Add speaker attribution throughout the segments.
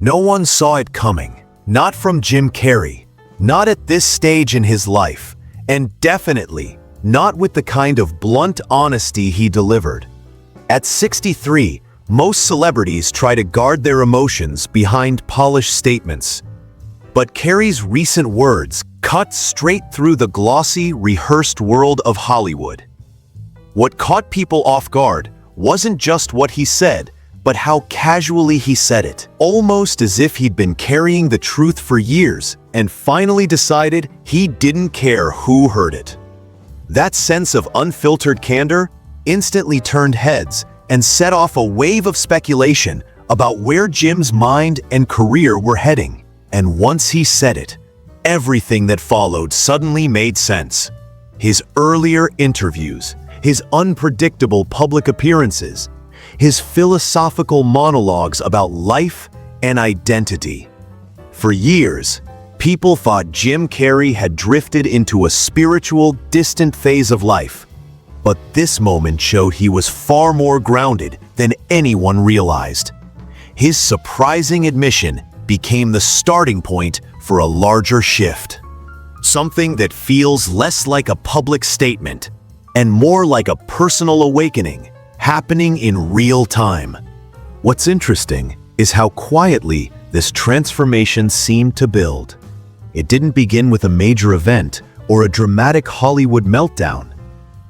Speaker 1: No one saw it coming, not from Jim Carrey, not at this stage in his life, and definitely not with the kind of blunt honesty he delivered. At 63, most celebrities try to guard their emotions behind polished statements. But Carrey's recent words cut straight through the glossy, rehearsed world of Hollywood. What caught people off guard wasn't just what he said, but how casually he said it, almost as if he'd been carrying the truth for years and finally decided he didn't care who heard it. That sense of unfiltered candor instantly turned heads and set off a wave of speculation about where Jim's mind and career were heading. And once he said it, everything that followed suddenly made sense. His earlier interviews, his unpredictable public appearances, his philosophical monologues about life and identity. For years, people thought Jim Carrey had drifted into a spiritual, distant phase of life. But this moment showed he was far more grounded than anyone realized. His surprising admission became the starting point for a larger shift. Something that feels less like a public statement and more like a personal awakening happening in real time. What's interesting is how quietly this transformation seemed to build. It didn't begin with a major event or a dramatic Hollywood meltdown.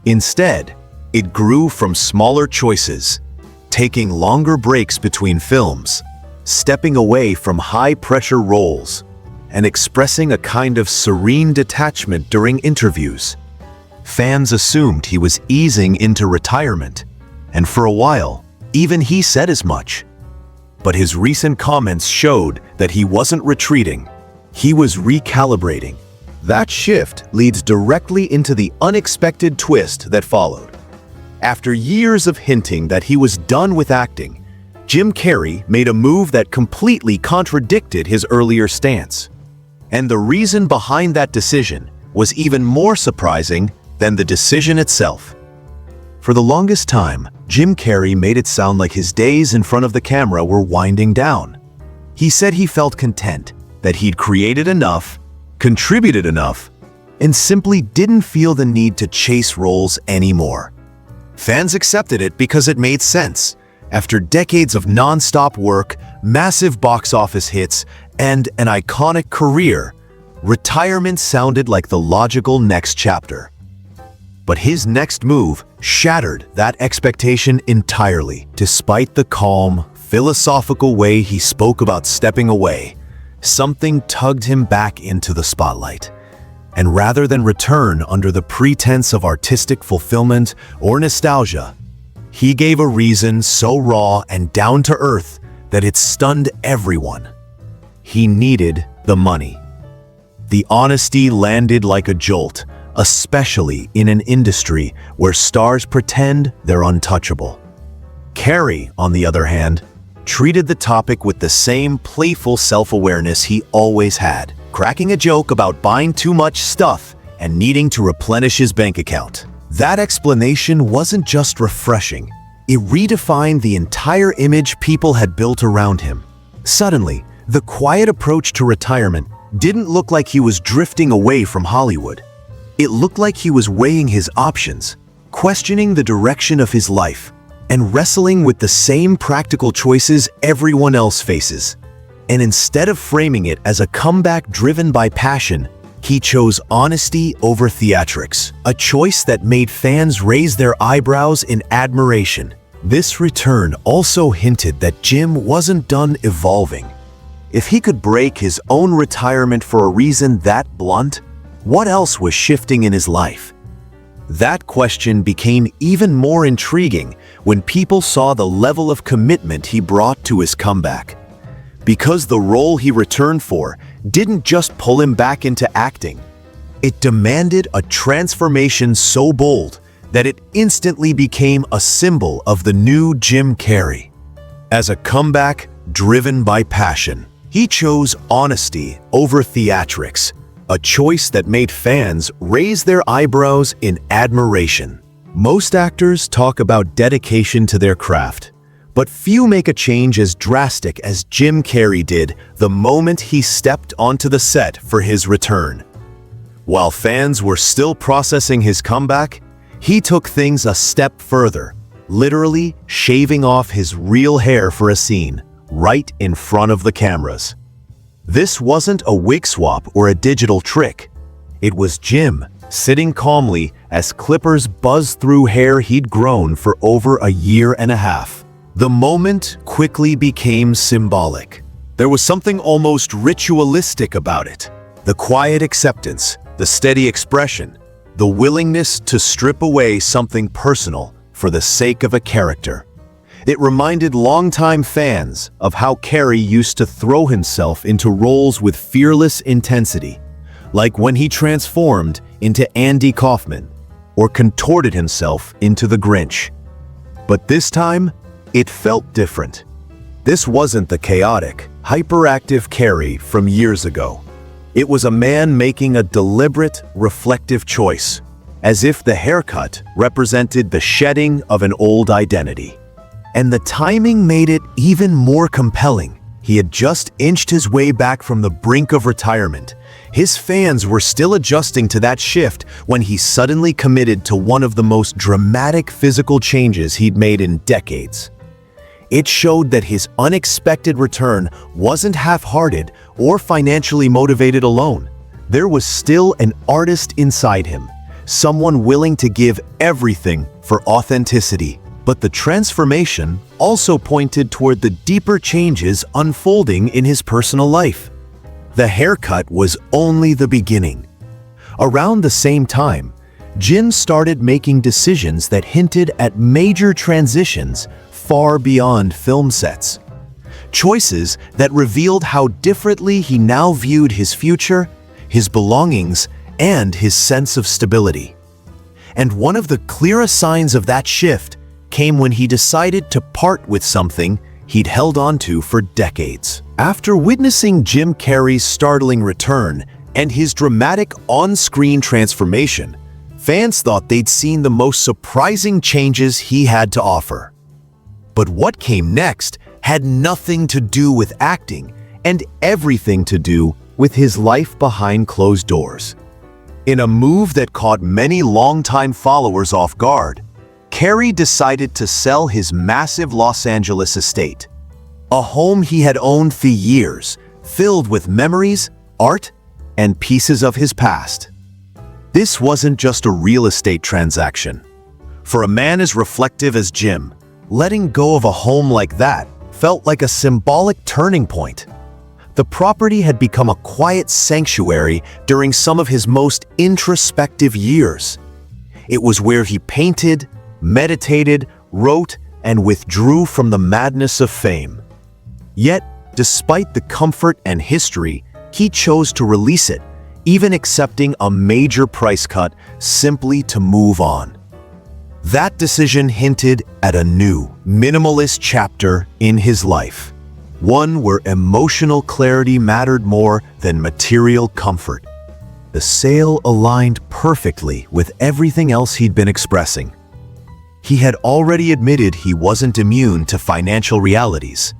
Speaker 1: Instead, it grew from smaller choices, taking longer breaks between films, stepping away from high-pressure roles, and expressing a kind of serene detachment during interviews. Fans assumed he was easing into retirement, and for a while, even he said as much. But his recent comments showed that he wasn't retreating, he was recalibrating. That shift leads directly into the unexpected twist that followed. After years of hinting that he was done with acting, Jim Carrey made a move that completely contradicted his earlier stance. And the reason behind that decision was even more surprising than the decision itself. For the longest time, Jim Carrey made it sound like his days in front of the camera were winding down. He said he felt content, that he'd created enough, contributed enough, and simply didn't feel the need to chase roles anymore. Fans accepted it because it made sense. After decades of non-stop work, massive box office hits, and an iconic career, retirement sounded like the logical next chapter. But his next move shattered that expectation entirely. Despite the calm, philosophical way he spoke about stepping away, something tugged him back into the spotlight. And rather than return under the pretense of artistic fulfillment or nostalgia, he gave a reason so raw and down-to-earth that it stunned everyone. He needed the money. The honesty landed like a jolt, especially in an industry where stars pretend they're untouchable. Carrey, on the other hand, treated the topic with the same playful self-awareness he always had, cracking a joke about buying too much stuff and needing to replenish his bank account. That explanation wasn't just refreshing, it redefined the entire image people had built around him. Suddenly, the quiet approach to retirement didn't look like he was drifting away from Hollywood. It looked like he was weighing his options, questioning the direction of his life, and wrestling with the same practical choices everyone else faces. And instead of framing it as a comeback driven by passion, he chose honesty over theatrics, a choice that made fans raise their eyebrows in admiration. This return also hinted that Jim wasn't done evolving. If he could break his own retirement for a reason that blunt, what else was shifting in his life? That question became even more intriguing when people saw the level of commitment he brought to his comeback. Because the role he returned for didn't just pull him back into acting. It demanded a transformation so bold that it instantly became a symbol of the new Jim Carrey. As a comeback driven by passion, he chose honesty over theatrics, a choice that made fans raise their eyebrows in admiration. Most actors talk about dedication to their craft, But few make a change as drastic as Jim Carrey did the moment he stepped onto the set for his return. While fans were still processing his comeback, he took things a step further, literally shaving off his real hair for a scene, right in front of the cameras. This wasn't a wig swap or a digital trick. It was Jim sitting calmly as clippers buzzed through hair he'd grown for over a year and a half. The moment quickly became symbolic. There was something almost ritualistic about it. The quiet acceptance, the steady expression, the willingness to strip away something personal for the sake of a character. It reminded longtime fans of how Carrey used to throw himself into roles with fearless intensity, like when he transformed into Andy Kaufman or contorted himself into the Grinch. But this time, it felt different. This wasn't the chaotic, hyperactive Carrey from years ago. It was a man making a deliberate, reflective choice, as if the haircut represented the shedding of an old identity. And the timing made it even more compelling. He had just inched his way back from the brink of retirement. His fans were still adjusting to that shift when he suddenly committed to one of the most dramatic physical changes he'd made in decades. It showed that his unexpected return wasn't half-hearted or financially motivated alone. There was still an artist inside him, someone willing to give everything for authenticity. But the transformation also pointed toward the deeper changes unfolding in his personal life. The haircut was only the beginning. Around the same time, Jim started making decisions that hinted at major transitions far beyond film sets. Choices that revealed how differently he now viewed his future, his belongings, and his sense of stability. And one of the clearest signs of that shift came when he decided to part with something he'd held onto for decades. After witnessing Jim Carrey's startling return and his dramatic on-screen transformation, fans thought they'd seen the most surprising changes he had to offer. But what came next had nothing to do with acting and everything to do with his life behind closed doors. In a move that caught many longtime followers off guard, Carrey decided to sell his massive Los Angeles estate, a home he had owned for years, filled with memories, art, and pieces of his past. This wasn't just a real estate transaction. For a man as reflective as Jim, letting go of a home like that felt like a symbolic turning point. The property had become a quiet sanctuary during some of his most introspective years. It was where he painted, meditated, wrote, and withdrew from the madness of fame. Yet, despite the comfort and history, he chose to release it, even accepting a major price cut simply to move on. That decision hinted at a new, minimalist chapter in his life, one where emotional clarity mattered more than material comfort. The sale aligned perfectly with everything else he'd been expressing. He had already admitted he wasn't immune to financial realities.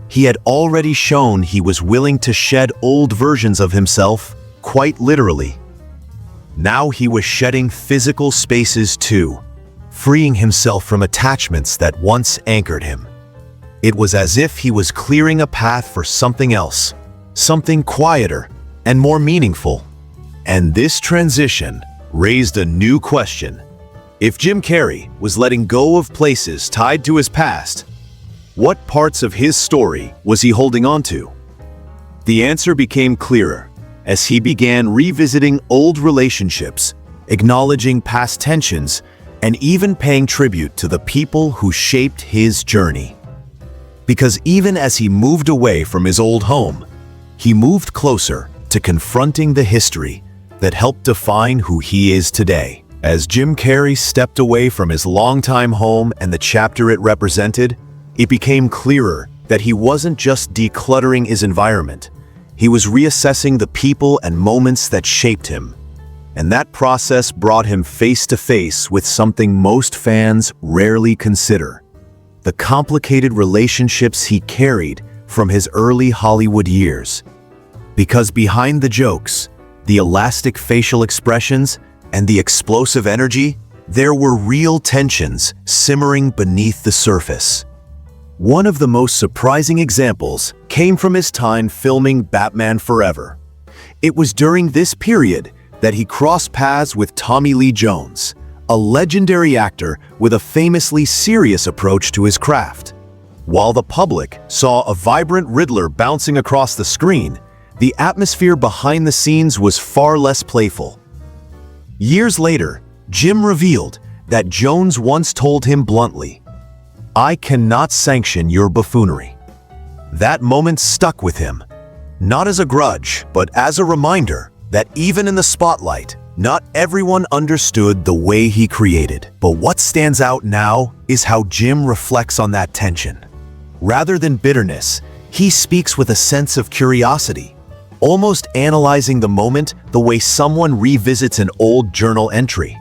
Speaker 1: He had already shown he was willing to shed old versions of himself, quite literally. Now he was shedding physical spaces too, freeing himself from attachments that once anchored him. It was as if he was clearing a path for something else, something quieter and more meaningful. And this transition raised a new question. If Jim Carrey was letting go of places tied to his past, what parts of his story was he holding on to? The answer became clearer as he began revisiting old relationships, acknowledging past tensions, and even paying tribute to the people who shaped his journey. Because even as he moved away from his old home, he moved closer to confronting the history that helped define who he is today. As Jim Carrey stepped away from his longtime home and the chapter it represented, it became clearer that he wasn't just decluttering his environment. He was reassessing the people and moments that shaped him. And that process brought him face to face with something most fans rarely consider: the complicated relationships he carried from his early Hollywood years. Because behind the jokes, the elastic facial expressions, and the explosive energy, there were real tensions simmering beneath the surface. One of the most surprising examples came from his time filming Batman Forever. It was during this period that he crossed paths with Tommy Lee Jones, a legendary actor with a famously serious approach to his craft. While the public saw a vibrant Riddler bouncing across the screen, the atmosphere behind the scenes was far less playful. Years later, Jim revealed that Jones once told him bluntly, "I cannot sanction your buffoonery." That moment stuck with him, not as a grudge, but as a reminder that even in the spotlight, not everyone understood the way he created. But what stands out now is how Jim reflects on that tension. Rather than bitterness, he speaks with a sense of curiosity, almost analyzing the moment the way someone revisits an old journal entry.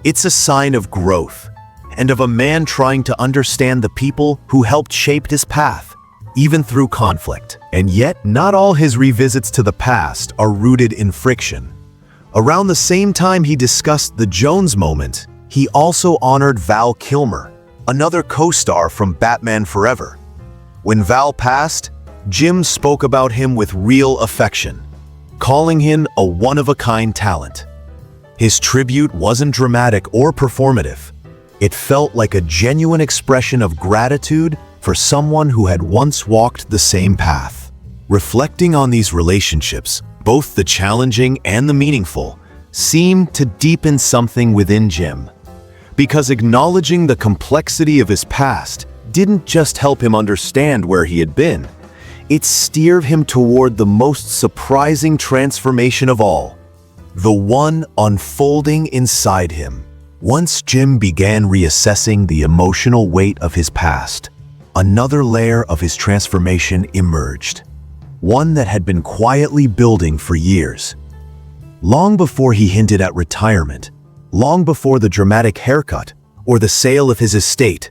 Speaker 1: It's a sign of growth, and of a man trying to understand the people who helped shape his path, even through conflict. And yet, not all his revisits to the past are rooted in friction. Around the same time he discussed the Jones moment, he also honored Val Kilmer, another co-star from Batman Forever. When Val passed, Jim spoke about him with real affection, calling him a one-of-a-kind talent. His tribute wasn't dramatic or performative. It felt like a genuine expression of gratitude for someone who had once walked the same path. Reflecting on these relationships, both the challenging and the meaningful, seemed to deepen something within Jim. Because acknowledging the complexity of his past didn't just help him understand where he had been, it steered him toward the most surprising transformation of all, the one unfolding inside him. Once Jim began reassessing the emotional weight of his past, another layer of his transformation emerged, one that had been quietly building for years. Long before he hinted at retirement, long before the dramatic haircut or the sale of his estate,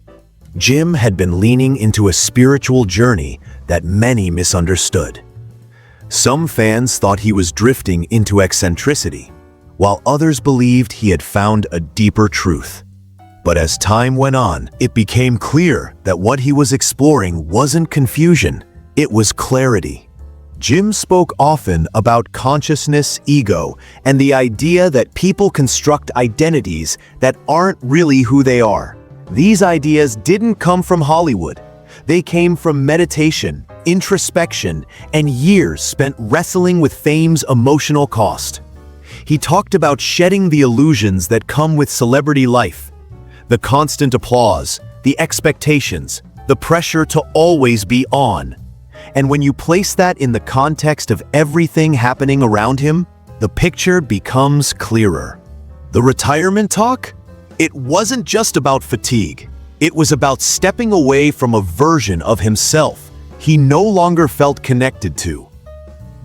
Speaker 1: Jim had been leaning into a spiritual journey that many misunderstood. Some fans thought he was drifting into eccentricity, while others believed he had found a deeper truth. But as time went on, it became clear that what he was exploring wasn't confusion, it was clarity. Jim spoke often about consciousness, ego, and the idea that people construct identities that aren't really who they are. These ideas didn't come from Hollywood. They came from meditation, introspection, and years spent wrestling with fame's emotional cost. He talked about shedding the illusions that come with celebrity life, the constant applause, the expectations, the pressure to always be on. And when you place that in the context of everything happening around him, the picture becomes clearer. The retirement talk? It wasn't just about fatigue. It was about stepping away from a version of himself he no longer felt connected to.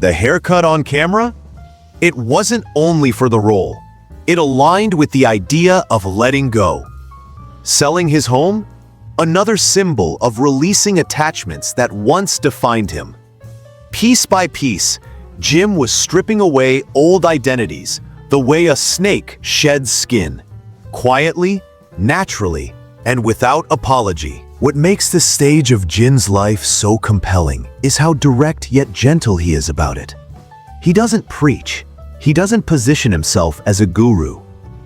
Speaker 1: The haircut on camera? It wasn't only for the role. It aligned with the idea of letting go. Selling his home? Another symbol of releasing attachments that once defined him. Piece by piece, Jim was stripping away old identities, the way a snake sheds skin. Quietly, naturally, and without apology. What makes this stage of Jim's life so compelling is how direct yet gentle he is about it. He doesn't preach. He doesn't position himself as a guru.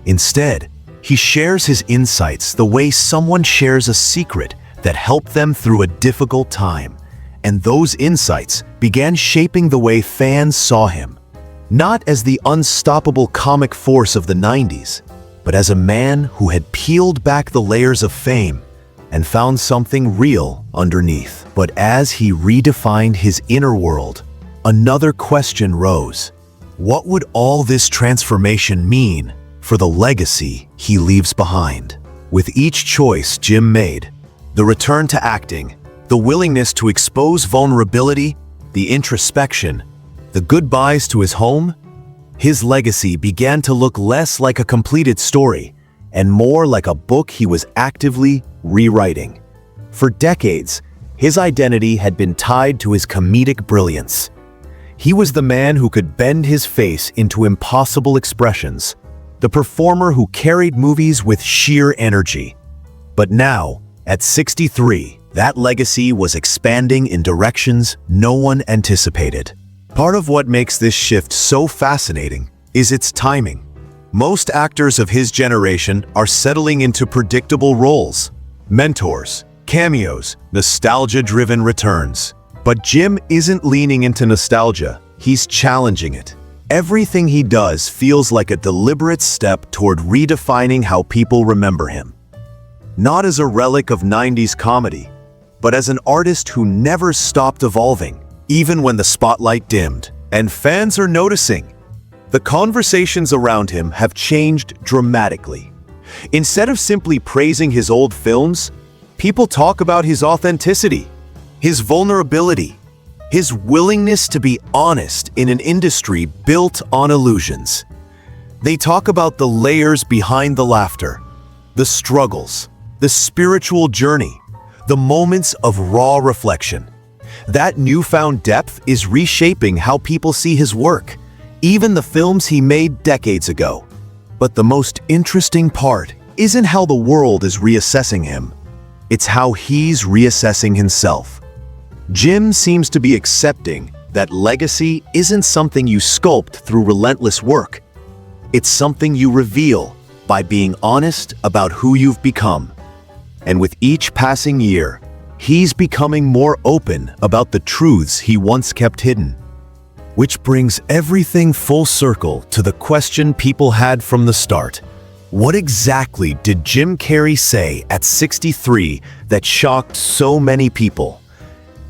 Speaker 1: Instead, he shares his insights the way someone shares a secret that helped them through a difficult time. And those insights began shaping the way fans saw him, not as the unstoppable comic force of the 90s, but as a man who had peeled back the layers of fame and found something real underneath. But as he redefined his inner world, another question rose. What would all this transformation mean for the legacy he leaves behind? With each choice Jim made, the return to acting, the willingness to expose vulnerability, the introspection, the goodbyes to his home, his legacy began to look less like a completed story and more like a book he was actively rewriting. For decades, his identity had been tied to his comedic brilliance. He was the man who could bend his face into impossible expressions, the performer who carried movies with sheer energy. But now, at 63, that legacy was expanding in directions no one anticipated. Part of what makes this shift so fascinating is its timing. Most actors of his generation are settling into predictable roles, mentors, cameos, nostalgia-driven returns. But Jim isn't leaning into nostalgia, he's challenging it. Everything he does feels like a deliberate step toward redefining how people remember him. Not as a relic of 90s comedy, but as an artist who never stopped evolving, even when the spotlight dimmed. And fans are noticing. The conversations around him have changed dramatically. Instead of simply praising his old films, people talk about his authenticity, his vulnerability, his willingness to be honest in an industry built on illusions. They talk about the layers behind the laughter, the struggles, the spiritual journey, the moments of raw reflection. That newfound depth is reshaping how people see his work, even the films he made decades ago. But the most interesting part isn't how the world is reassessing him. It's how he's reassessing himself. Jim seems to be accepting that legacy isn't something you sculpt through relentless work. It's something you reveal by being honest about who you've become. And with each passing year, he's becoming more open about the truths he once kept hidden. Which brings everything full circle to the question people had from the start. What exactly did Jim Carrey say at 63 that shocked so many people?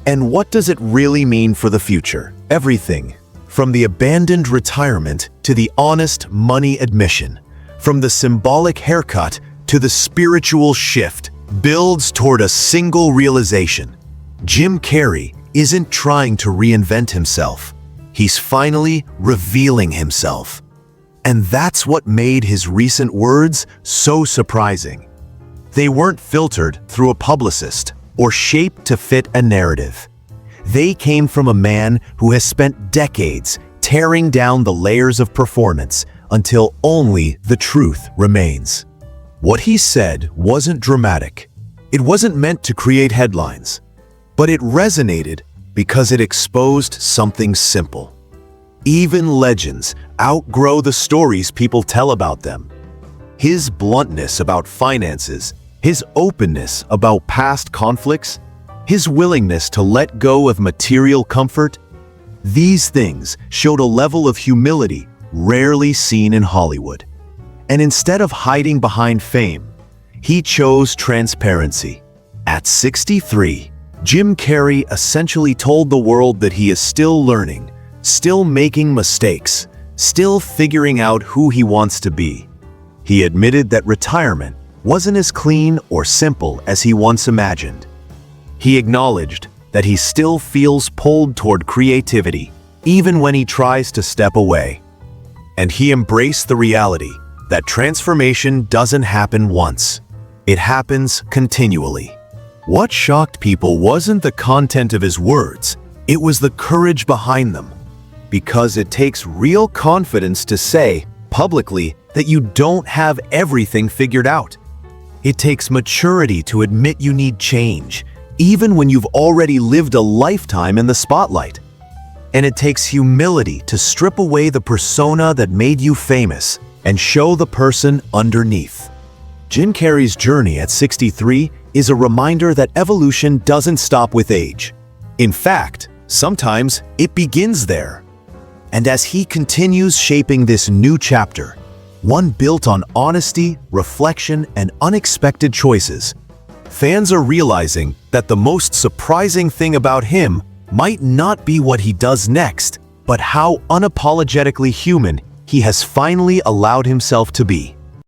Speaker 1: And what does it really mean for the future? Everything, from the abandoned retirement to the honest money admission, from the symbolic haircut to the spiritual shift, builds toward a single realization. Jim Carrey isn't trying to reinvent himself. He's finally revealing himself. And that's what made his recent words so surprising. They weren't filtered through a publicist or shaped to fit a narrative. They came from a man who has spent decades tearing down the layers of performance until only the truth remains. What he said wasn't dramatic. It wasn't meant to create headlines, but it resonated because it exposed something simple. Even legends outgrow the stories people tell about them. His bluntness about finances, his openness about past conflicts, his willingness to let go of material comfort, these things showed a level of humility rarely seen in Hollywood. And instead of hiding behind fame, he chose transparency. At 63, Jim Carrey essentially told the world that he is still learning, still making mistakes, still figuring out who he wants to be. He admitted that retirement wasn't as clean or simple as he once imagined. He acknowledged that he still feels pulled toward creativity, even when he tries to step away. And he embraced the reality that transformation doesn't happen once. It happens continually. What shocked people wasn't the content of his words, it was the courage behind them. Because it takes real confidence to say, publicly, that you don't have everything figured out. It takes maturity to admit you need change, even when you've already lived a lifetime in the spotlight. And it takes humility to strip away the persona that made you famous and show the person underneath. Jim Carrey's journey at 63 is a reminder that evolution doesn't stop with age. In fact, sometimes it begins there. And as he continues shaping this new chapter, one built on honesty, reflection, and unexpected choices, fans are realizing that the most surprising thing about him might not be what he does next, but how unapologetically human he has finally allowed himself to be.